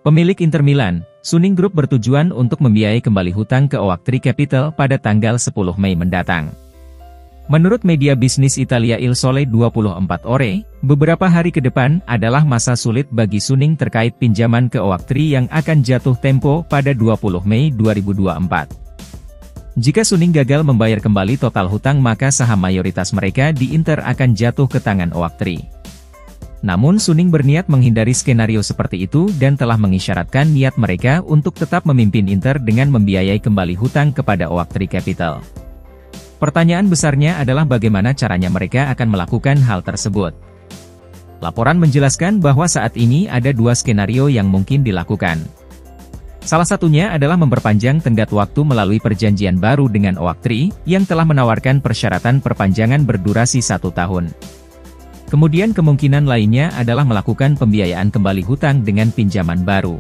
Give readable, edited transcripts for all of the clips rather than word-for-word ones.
Pemilik Inter Milan, Suning Group bertujuan untuk membiayai kembali hutang ke Oaktree Capital pada tanggal 10 Mei mendatang. Menurut media bisnis Italia Il Sole 24 Ore, beberapa hari ke depan adalah masa sulit bagi Suning terkait pinjaman ke Oaktree yang akan jatuh tempo pada 20 Mei 2024. Jika Suning gagal membayar kembali total hutang maka saham mayoritas mereka di Inter akan jatuh ke tangan Oaktree. Namun Suning berniat menghindari skenario seperti itu dan telah mengisyaratkan niat mereka untuk tetap memimpin Inter dengan membiayai kembali hutang kepada Oaktree Capital. Pertanyaan besarnya adalah bagaimana caranya mereka akan melakukan hal tersebut. Laporan menjelaskan bahwa saat ini ada dua skenario yang mungkin dilakukan. Salah satunya adalah memperpanjang tenggat waktu melalui perjanjian baru dengan Oaktree, yang telah menawarkan persyaratan perpanjangan berdurasi 1 tahun. Kemudian kemungkinan lainnya adalah melakukan pembiayaan kembali hutang dengan pinjaman baru.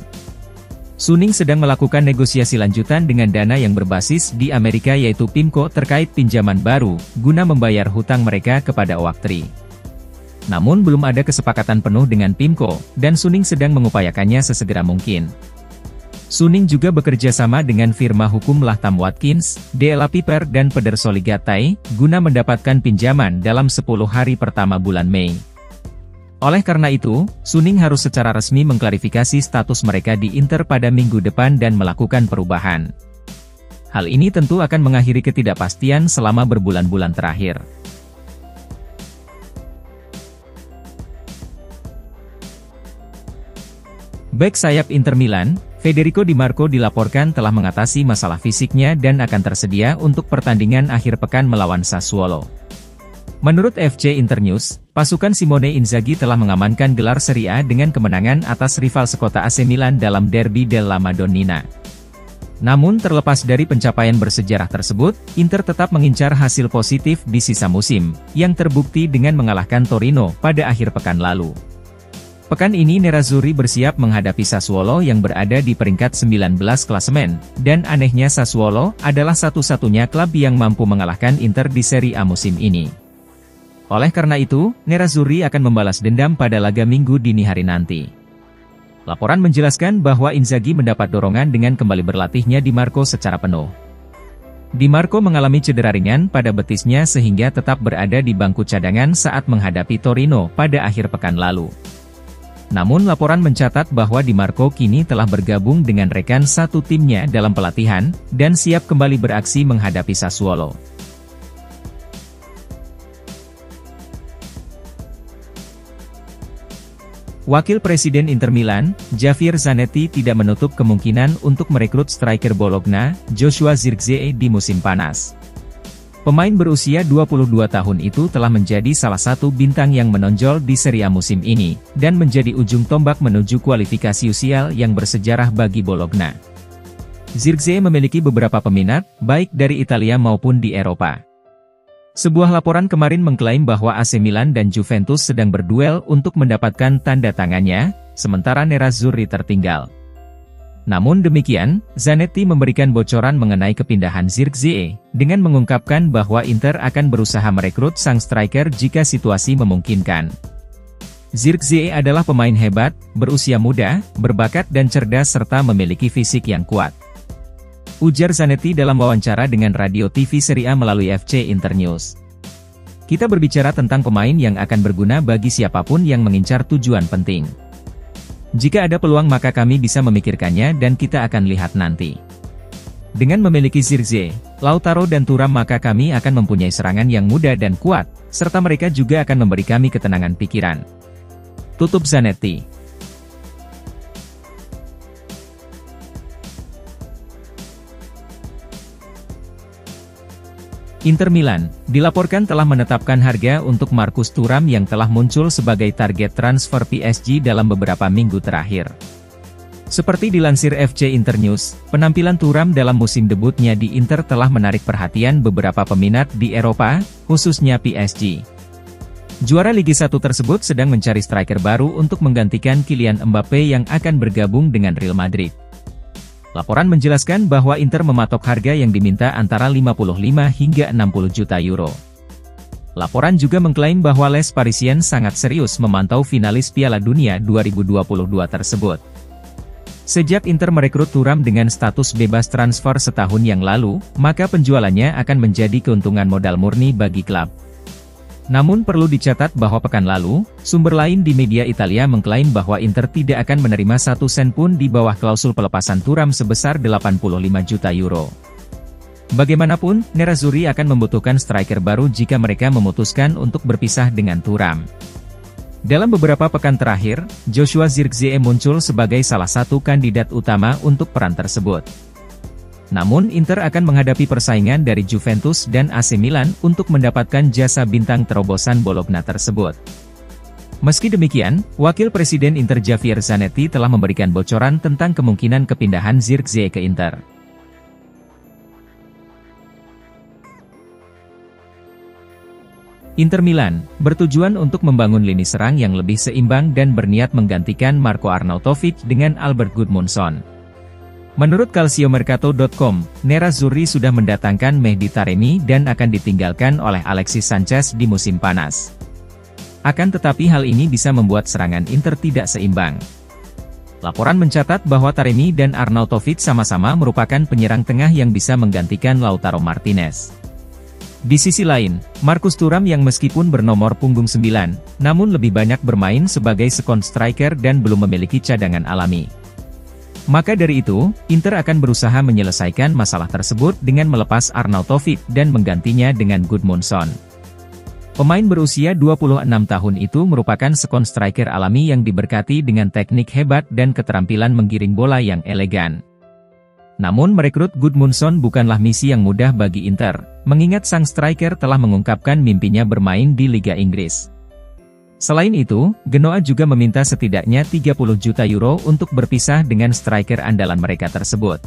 Suning sedang melakukan negosiasi lanjutan dengan dana yang berbasis di Amerika yaitu PIMCO terkait pinjaman baru, guna membayar hutang mereka kepada Oaktree. Namun belum ada kesepakatan penuh dengan PIMCO, dan Suning sedang mengupayakannya sesegera mungkin. Suning juga bekerja sama dengan firma hukum Latham Watkins, DLA Piper dan Pedersoli Gattei, guna mendapatkan pinjaman dalam 10 hari pertama bulan Mei. Oleh karena itu, Suning harus secara resmi mengklarifikasi status mereka di Inter pada minggu depan dan melakukan perubahan. Hal ini tentu akan mengakhiri ketidakpastian selama berbulan-bulan terakhir. Bek sayap Inter Milan, Federico Di Marco dilaporkan telah mengatasi masalah fisiknya dan akan tersedia untuk pertandingan akhir pekan melawan Sassuolo. Menurut FC Internews, pasukan Simone Inzaghi telah mengamankan gelar Serie A dengan kemenangan atas rival sekota AC Milan dalam Derby della Madonnina. Namun terlepas dari pencapaian bersejarah tersebut, Inter tetap mengincar hasil positif di sisa musim, yang terbukti dengan mengalahkan Torino pada akhir pekan lalu. Pekan ini Nerazzurri bersiap menghadapi Sassuolo yang berada di peringkat 19 klasemen, dan anehnya Sassuolo adalah satu-satunya klub yang mampu mengalahkan Inter di Serie A musim ini. Oleh karena itu, Nerazzurri akan membalas dendam pada laga Minggu dini hari nanti. Laporan menjelaskan bahwa Inzaghi mendapat dorongan dengan kembali berlatihnya Di Marco secara penuh. Di Marco mengalami cedera ringan pada betisnya sehingga tetap berada di bangku cadangan saat menghadapi Torino pada akhir pekan lalu. Namun laporan mencatat bahwa Di Marco kini telah bergabung dengan rekan satu timnya dalam pelatihan, dan siap kembali beraksi menghadapi Sassuolo. Wakil Presiden Inter Milan, Javier Zanetti tidak menutup kemungkinan untuk merekrut striker Bologna, Joshua Zirkzee di musim panas. Pemain berusia 22 tahun itu telah menjadi salah satu bintang yang menonjol di Serie A musim ini, dan menjadi ujung tombak menuju kualifikasi UCL yang bersejarah bagi Bologna. Zirkzee memiliki beberapa peminat, baik dari Italia maupun di Eropa. Sebuah laporan kemarin mengklaim bahwa AC Milan dan Juventus sedang berduel untuk mendapatkan tanda tangannya, sementara Nerazzurri tertinggal. Namun demikian, Zanetti memberikan bocoran mengenai kepindahan Zirkzee, dengan mengungkapkan bahwa Inter akan berusaha merekrut sang striker jika situasi memungkinkan. Zirkzee adalah pemain hebat, berusia muda, berbakat dan cerdas serta memiliki fisik yang kuat. Ujar Zanetti dalam wawancara dengan radio TV Serie A melalui FC Internews. Kita berbicara tentang pemain yang akan berguna bagi siapapun yang mengincar tujuan penting. Jika ada peluang maka kami bisa memikirkannya dan kita akan lihat nanti. Dengan memiliki Zirkzee, Lautaro dan Thuram maka kami akan mempunyai serangan yang muda dan kuat, serta mereka juga akan memberi kami ketenangan pikiran. Tutup Zanetti. Inter Milan, dilaporkan telah menetapkan harga untuk Marcus Thuram yang telah muncul sebagai target transfer PSG dalam beberapa minggu terakhir. Seperti dilansir FC Internews, penampilan Thuram dalam musim debutnya di Inter telah menarik perhatian beberapa peminat di Eropa, khususnya PSG. Juara Liga 1 tersebut sedang mencari striker baru untuk menggantikan Kylian Mbappe yang akan bergabung dengan Real Madrid. Laporan menjelaskan bahwa Inter mematok harga yang diminta antara 55 hingga 60 juta euro. Laporan juga mengklaim bahwa Les Parisiens sangat serius memantau finalis Piala Dunia 2022 tersebut. Sejak Inter merekrut Thuram dengan status bebas transfer setahun yang lalu, maka penjualannya akan menjadi keuntungan modal murni bagi klub. Namun perlu dicatat bahwa pekan lalu, sumber lain di media Italia mengklaim bahwa Inter tidak akan menerima 1 sen pun di bawah klausul pelepasan Thuram sebesar 85 juta euro. Bagaimanapun, Nerazzurri akan membutuhkan striker baru jika mereka memutuskan untuk berpisah dengan Thuram. Dalam beberapa pekan terakhir, Joshua Zirkzee muncul sebagai salah satu kandidat utama untuk peran tersebut. Namun Inter akan menghadapi persaingan dari Juventus dan AC Milan untuk mendapatkan jasa bintang terobosan Bologna tersebut. Meski demikian, Wakil Presiden Inter Javier Zanetti telah memberikan bocoran tentang kemungkinan kepindahan Zirkzee ke Inter. Inter Milan bertujuan untuk membangun lini serang yang lebih seimbang dan berniat menggantikan Marco Arnautovic dengan Albert Gudmundsson. Menurut Calciomercato.com, Nerazzurri sudah mendatangkan Mehdi Taremi dan akan ditinggalkan oleh Alexis Sanchez di musim panas. Akan tetapi hal ini bisa membuat serangan Inter tidak seimbang. Laporan mencatat bahwa Taremi dan Arnautovic sama-sama merupakan penyerang tengah yang bisa menggantikan Lautaro Martinez. Di sisi lain, Marcus Thuram yang meskipun bernomor punggung 9, namun lebih banyak bermain sebagai second striker dan belum memiliki cadangan alami. Maka dari itu, Inter akan berusaha menyelesaikan masalah tersebut dengan melepas Arnautovic dan menggantinya dengan Gudmundsson. Pemain berusia 26 tahun itu merupakan second striker alami yang diberkati dengan teknik hebat dan keterampilan menggiring bola yang elegan. Namun merekrut Gudmundsson bukanlah misi yang mudah bagi Inter, mengingat sang striker telah mengungkapkan mimpinya bermain di Liga Inggris. Selain itu, Genoa juga meminta setidaknya 30 juta euro untuk berpisah dengan striker andalan mereka tersebut.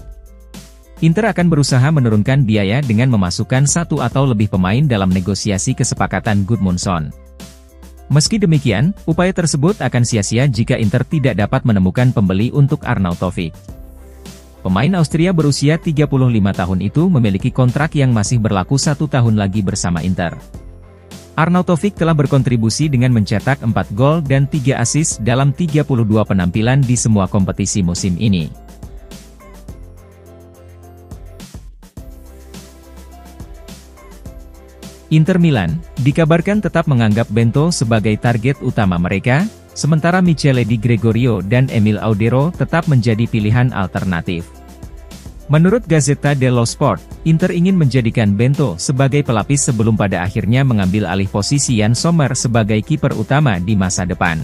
Inter akan berusaha menurunkan biaya dengan memasukkan satu atau lebih pemain dalam negosiasi kesepakatan Gudmundsson. Meski demikian, upaya tersebut akan sia-sia jika Inter tidak dapat menemukan pembeli untuk Arnautovic. Pemain Austria berusia 35 tahun itu memiliki kontrak yang masih berlaku 1 tahun lagi bersama Inter. Arnautovic telah berkontribusi dengan mencetak 4 gol dan 3 assist dalam 32 penampilan di semua kompetisi musim ini. Inter Milan dikabarkan tetap menganggap Bento sebagai target utama mereka, sementara Michele Di Gregorio dan Emil Audero tetap menjadi pilihan alternatif. Menurut Gazzetta dello Sport, Inter ingin menjadikan Bento sebagai pelapis sebelum pada akhirnya mengambil alih posisi Jan Sommer sebagai kiper utama di masa depan.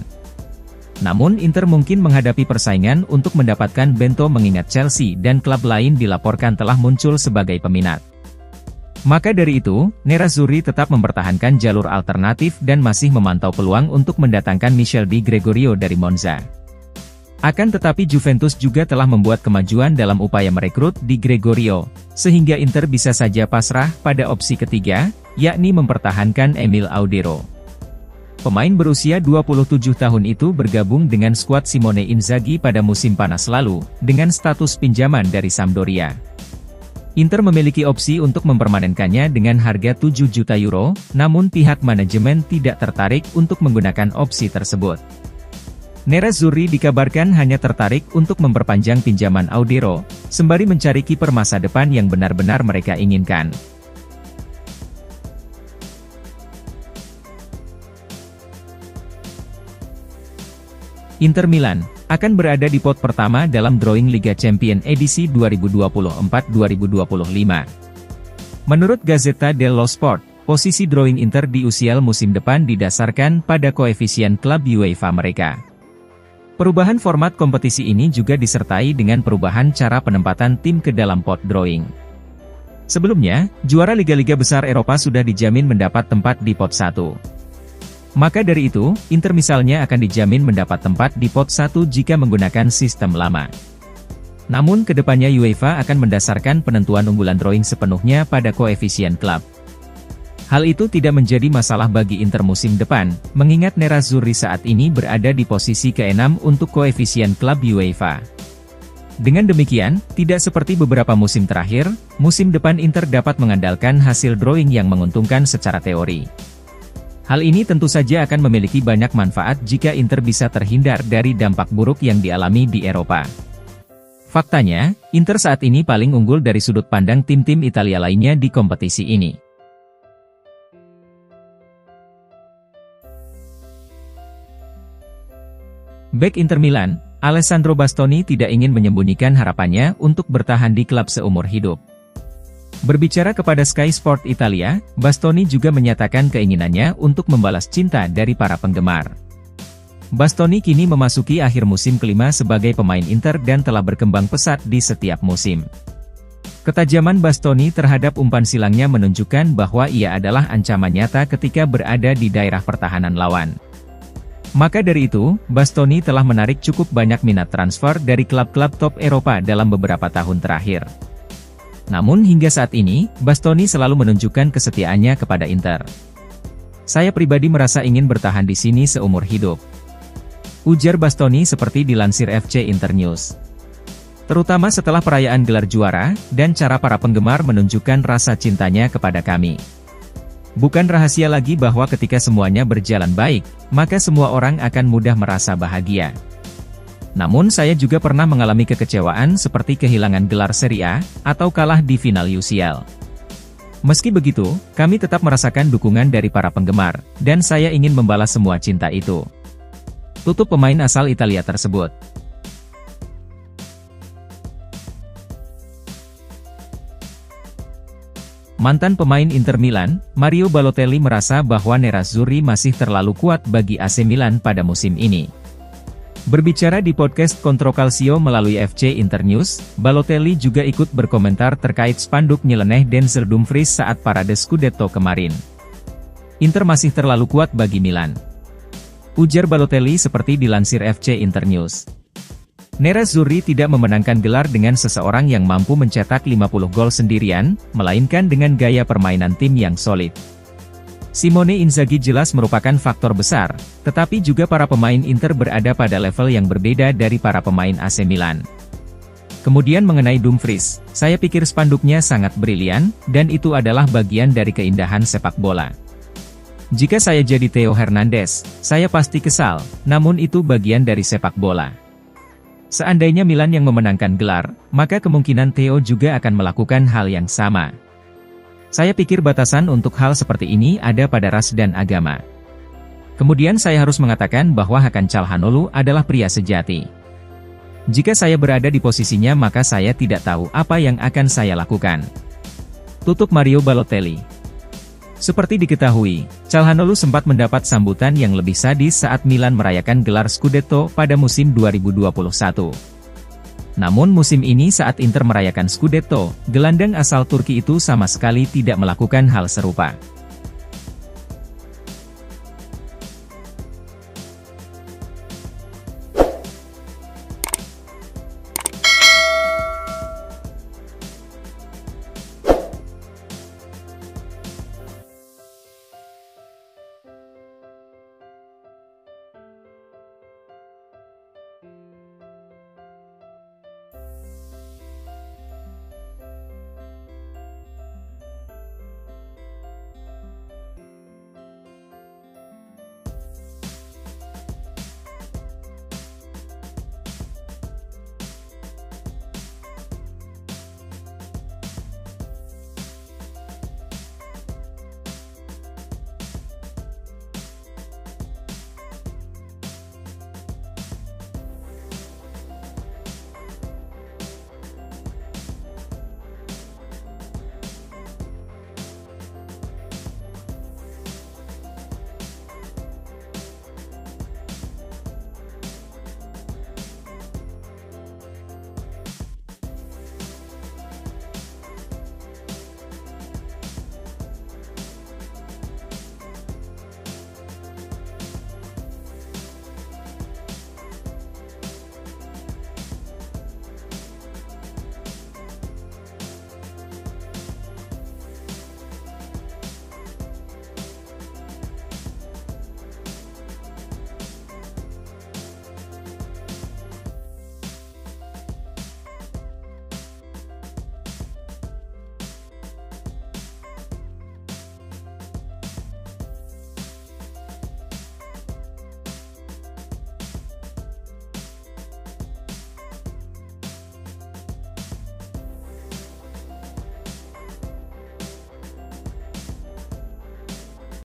Namun Inter mungkin menghadapi persaingan untuk mendapatkan Bento mengingat Chelsea dan klub lain dilaporkan telah muncul sebagai peminat. Maka dari itu, Nerazzurri tetap mempertahankan jalur alternatif dan masih memantau peluang untuk mendatangkan Michele Di Gregorio dari Monza. Akan tetapi Juventus juga telah membuat kemajuan dalam upaya merekrut Di Gregorio, sehingga Inter bisa saja pasrah pada opsi ketiga, yakni mempertahankan Emil Audero. Pemain berusia 27 tahun itu bergabung dengan skuad Simone Inzaghi pada musim panas lalu, dengan status pinjaman dari Sampdoria. Inter memiliki opsi untuk mempermanenkannya dengan harga 7 juta euro, namun pihak manajemen tidak tertarik untuk menggunakan opsi tersebut. Nerazzurri dikabarkan hanya tertarik untuk memperpanjang pinjaman Audero, sembari mencari kiper masa depan yang benar-benar mereka inginkan. Inter Milan akan berada di pot pertama dalam drawing Liga Champions edisi 2024-2025. Menurut Gazzetta dello Sport, posisi drawing Inter di UCL musim depan didasarkan pada koefisien klub UEFA mereka. Perubahan format kompetisi ini juga disertai dengan perubahan cara penempatan tim ke dalam pot drawing. Sebelumnya, juara liga-liga besar Eropa sudah dijamin mendapat tempat di pot 1. Maka dari itu, Inter misalnya akan dijamin mendapat tempat di pot 1 jika menggunakan sistem lama. Namun kedepannya UEFA akan mendasarkan penentuan unggulan drawing sepenuhnya pada koefisien klub. Hal itu tidak menjadi masalah bagi Inter musim depan, mengingat Nerazzurri saat ini berada di posisi ke-6 untuk koefisien klub UEFA. Dengan demikian, tidak seperti beberapa musim terakhir, musim depan Inter dapat mengandalkan hasil drawing yang menguntungkan secara teori. Hal ini tentu saja akan memiliki banyak manfaat jika Inter bisa terhindar dari dampak buruk yang dialami di Eropa. Faktanya, Inter saat ini paling unggul dari sudut pandang tim-tim Italia lainnya di kompetisi ini. Bek Inter Milan, Alessandro Bastoni tidak ingin menyembunyikan harapannya untuk bertahan di klub seumur hidup. Berbicara kepada Sky Sport Italia, Bastoni juga menyatakan keinginannya untuk membalas cinta dari para penggemar. Bastoni kini memasuki akhir musim kelima sebagai pemain Inter dan telah berkembang pesat di setiap musim. Ketajaman Bastoni terhadap umpan silangnya menunjukkan bahwa ia adalah ancaman nyata ketika berada di daerah pertahanan lawan. Maka dari itu, Bastoni telah menarik cukup banyak minat transfer dari klub-klub top Eropa dalam beberapa tahun terakhir. Namun hingga saat ini, Bastoni selalu menunjukkan kesetiaannya kepada Inter. "Saya pribadi merasa ingin bertahan di sini seumur hidup," ujar Bastoni seperti dilansir FC Internews. "Terutama setelah perayaan gelar juara, dan cara para penggemar menunjukkan rasa cintanya kepada kami. Bukan rahasia lagi bahwa ketika semuanya berjalan baik, maka semua orang akan mudah merasa bahagia. Namun saya juga pernah mengalami kekecewaan seperti kehilangan gelar Serie A, atau kalah di final UCL. Meski begitu, kami tetap merasakan dukungan dari para penggemar, dan saya ingin membalas semua cinta itu," tutup pemain asal Italia tersebut. Mantan pemain Inter Milan, Mario Balotelli merasa bahwa Nerazzurri masih terlalu kuat bagi AC Milan pada musim ini. Berbicara di podcast Contro Calcio melalui FC Internews, Balotelli juga ikut berkomentar terkait spanduk nyeleneh Denzel Dumfries saat parade Scudetto kemarin. "Inter masih terlalu kuat bagi Milan," ujar Balotelli seperti dilansir FC Internews. "Nerazzurri tidak memenangkan gelar dengan seseorang yang mampu mencetak 50 gol sendirian, melainkan dengan gaya permainan tim yang solid. Simone Inzaghi jelas merupakan faktor besar, tetapi juga para pemain Inter berada pada level yang berbeda dari para pemain AC Milan." Kemudian mengenai Dumfries, "Saya pikir spanduknya sangat brilian, dan itu adalah bagian dari keindahan sepak bola. Jika saya jadi Theo Hernandez, saya pasti kesal, namun itu bagian dari sepak bola. Seandainya Milan yang memenangkan gelar, maka kemungkinan Theo juga akan melakukan hal yang sama. Saya pikir batasan untuk hal seperti ini ada pada ras dan agama. Kemudian saya harus mengatakan bahwa Hakan Calhanoglu adalah pria sejati. Jika saya berada di posisinya maka saya tidak tahu apa yang akan saya lakukan," tutup Mario Balotelli. Seperti diketahui, Calhanoglu sempat mendapat sambutan yang lebih sadis saat Milan merayakan gelar Scudetto pada musim 2021. Namun musim ini saat Inter merayakan Scudetto, gelandang asal Turki itu sama sekali tidak melakukan hal serupa.